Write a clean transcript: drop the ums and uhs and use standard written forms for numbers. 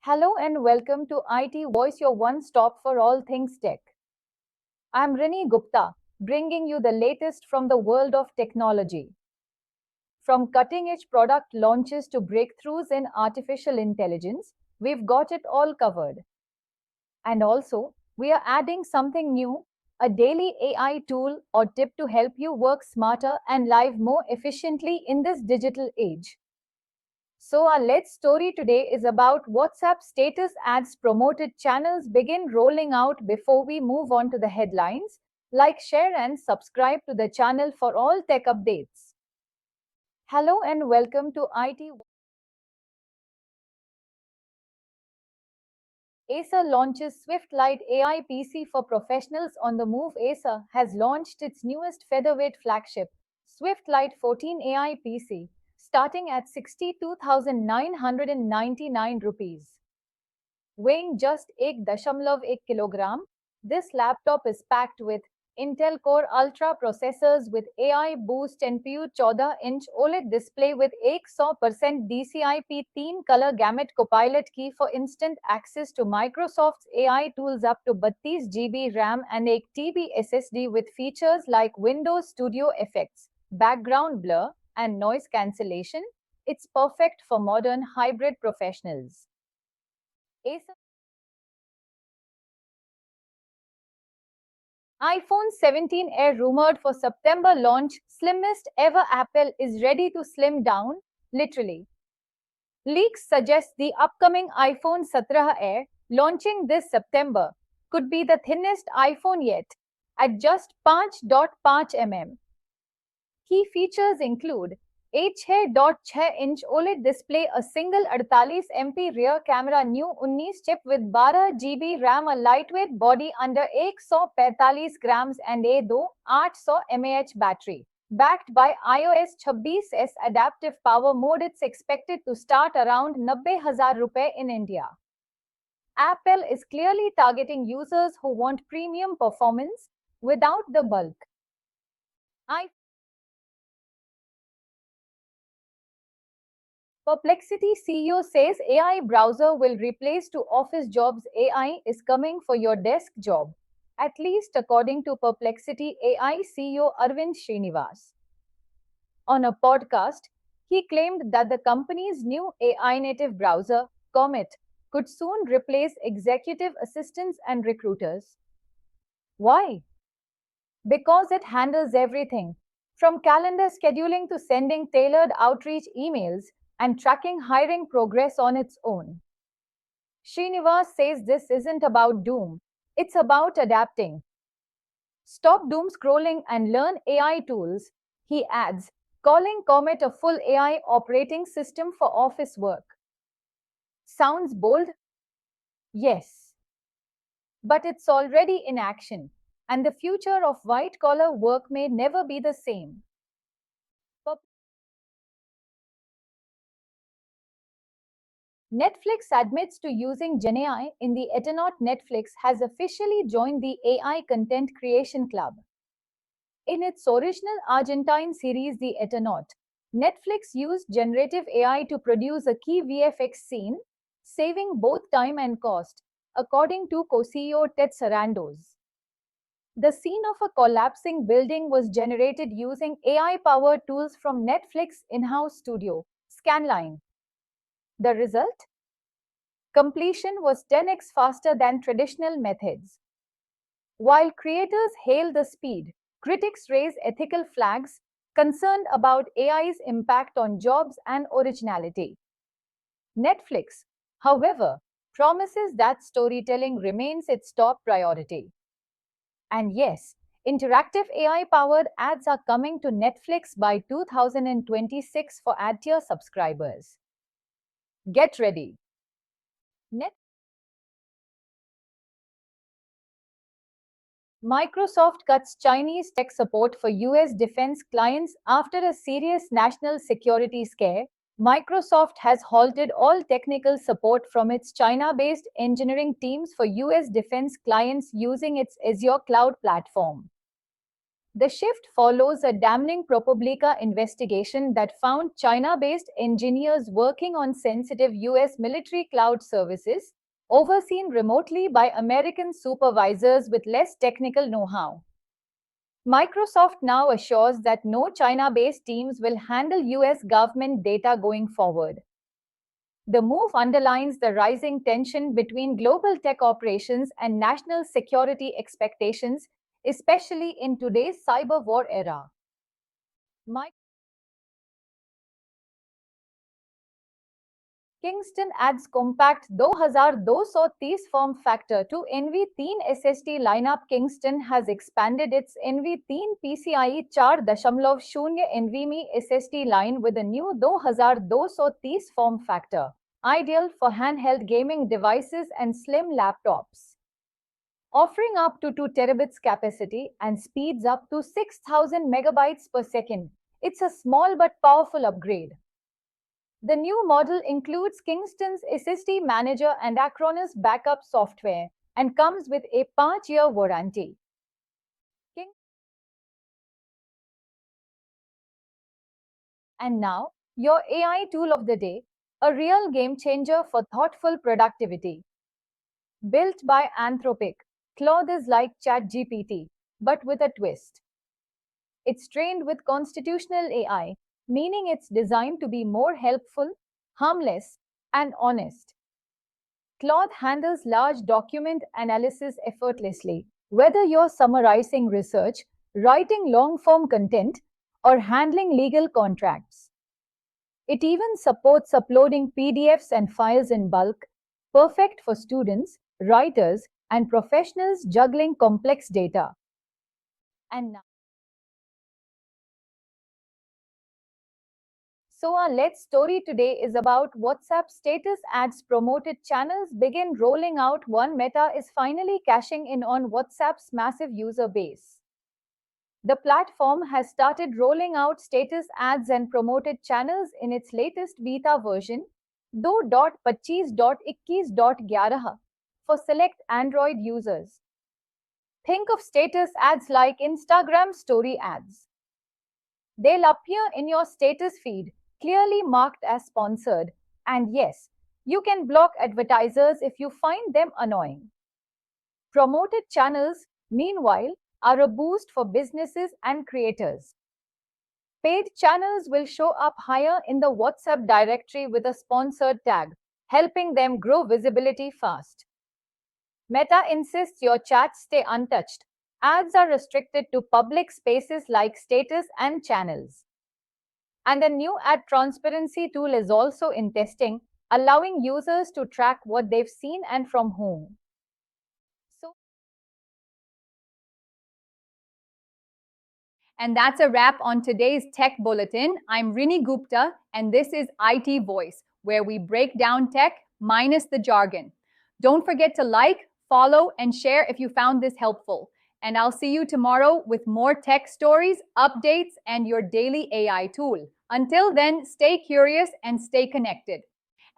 Hello and welcome to IT Voice, your one stop for all things tech. I'm Rini Gupta, bringing you the latest from the world of technology. From cutting edge product launches to breakthroughs in artificial intelligence, we've got it all covered. And also, we are adding something new, a daily AI tool or tip to help you work smarter and live more efficiently in this digital age. So, our let's story today is about WhatsApp status ads promoted channels begin rolling out. Before we move on to the headlines, like, share, and subscribe to the channel for all tech updates. Hello and welcome to IT. Acer launches Swift Lite AI PC for professionals on the move. Acer has launched its newest featherweight flagship, Swift Lite 14 AI PC, starting at 62,999 rupees. Weighing just 1.1 kilogram, this laptop is packed with Intel Core Ultra processors with AI Boost NPU 14-inch OLED display with 100% DCI-P3 color gamut Copilot key for instant access to Microsoft's AI tools up to 32 GB RAM and 1 TB SSD with features like Windows Studio effects, background blur, and noise cancellation. It's perfect for modern hybrid professionals. Acer iPhone 17 Air rumored for September launch, slimmest ever. Apple is ready to slim down, literally. Leaks suggest the upcoming iPhone 17 Air, launching this September, could be the thinnest iPhone yet, at just 5.5 mm. Key features include 6.6-inch OLED display, a single 48 MP rear camera, new 19 chip with 12 GB RAM, a lightweight body under 145 grams and a 2800 mAh battery. Backed by iOS 26's adaptive power mode, it's expected to start around 90,000 rupees in India. Apple is clearly targeting users who want premium performance without the bulk. Perplexity CEO says AI browser will replace to office jobs. AI is coming for your desk job, at least according to Perplexity AI CEO Arvind Srinivas. On a podcast, he claimed that the company's new AI native browser, Comet, could soon replace executive assistants and recruiters. Why? Because it handles everything, from calendar scheduling to sending tailored outreach emails and tracking hiring progress on its own. Srinivas says this isn't about doom, it's about adapting. Stop doom scrolling and learn AI tools, he adds, calling Comet a full AI operating system for office work. Sounds bold? Yes. But it's already in action, and the future of white collar work may never be the same. Netflix admits to using GenAI in the Eternaut. Netflix has officially joined the AI content creation club. In its original Argentine series, The Eternaut, Netflix used generative AI to produce a key VFX scene, saving both time and cost, according to co-CEO Ted Sarandos. The scene of a collapsing building was generated using AI-powered tools from Netflix in-house studio, Scanline. The result? Completion was 10x faster than traditional methods. While creators hail the speed, critics raise ethical flags, concerned about AI's impact on jobs and originality. Netflix, however, promises that storytelling remains its top priority. And yes, interactive AI-powered ads are coming to Netflix by 2026 for ad-tier subscribers. Get ready. Microsoft cuts Chinese tech support for US defense clients after a serious national security scare. Microsoft has halted all technical support from its China-based engineering teams for US defense clients using its Azure cloud platform. The shift follows a damning ProPublica investigation that found China based engineers working on sensitive US military cloud services, overseen remotely by American supervisors with less technical know how. Microsoft now assures that no China based teams will handle US government data going forward. The move underlines the rising tension between global tech operations and national security expectations, especially in today's cyber war era. My Kingston adds compact 2230 form factor to NV3 SSD lineup. Kingston has expanded its NV3 PCIe 4.0 NVMe SSD line with a new 2230 form factor, ideal for handheld gaming devices and slim laptops. Offering up to 2 terabits capacity and speeds up to 6000 megabytes per second, it's a small but powerful upgrade. The new model includes Kingston's SSD Manager and Acronis backup software and comes with a 5-year warranty. King- And now, your AI tool of the day, a real game changer for thoughtful productivity. Built by Anthropic, Claude is like ChatGPT, but with a twist. It's trained with constitutional AI, meaning it's designed to be more helpful, harmless, and honest. Claude handles large document analysis effortlessly, whether you're summarizing research, writing long form content, or handling legal contracts. It even supports uploading PDFs and files in bulk, perfect for students, writers, and professionals juggling complex data. And now, so our Let's story today is about WhatsApp status ads. Promoted channels begin rolling out. One Meta is finally cashing in on WhatsApp's massive user base. The platform has started rolling out status ads and promoted channels in its latest beta version, 2.25.21.11, for select Android users. Think of status ads like Instagram story ads. They'll appear in your status feed, clearly marked as sponsored, and yes, you can block advertisers if you find them annoying. Promoted channels, meanwhile, are a boost for businesses and creators. Paid channels will show up higher in the WhatsApp directory with a sponsored tag, helping them grow visibility fast. Meta insists your chats stay untouched. Ads are restricted to public spaces like status and channels. And the new ad transparency tool is also in testing, allowing users to track what they've seen and from whom. So, and that's a wrap on today's Tech Bulletin. I'm Rini Gupta, and this is IT Voice, where we break down tech minus the jargon. Don't forget to like, follow, and share if you found this helpful. And I'll see you tomorrow with more tech stories, updates, and your daily AI tool. Until then, stay curious and stay connected.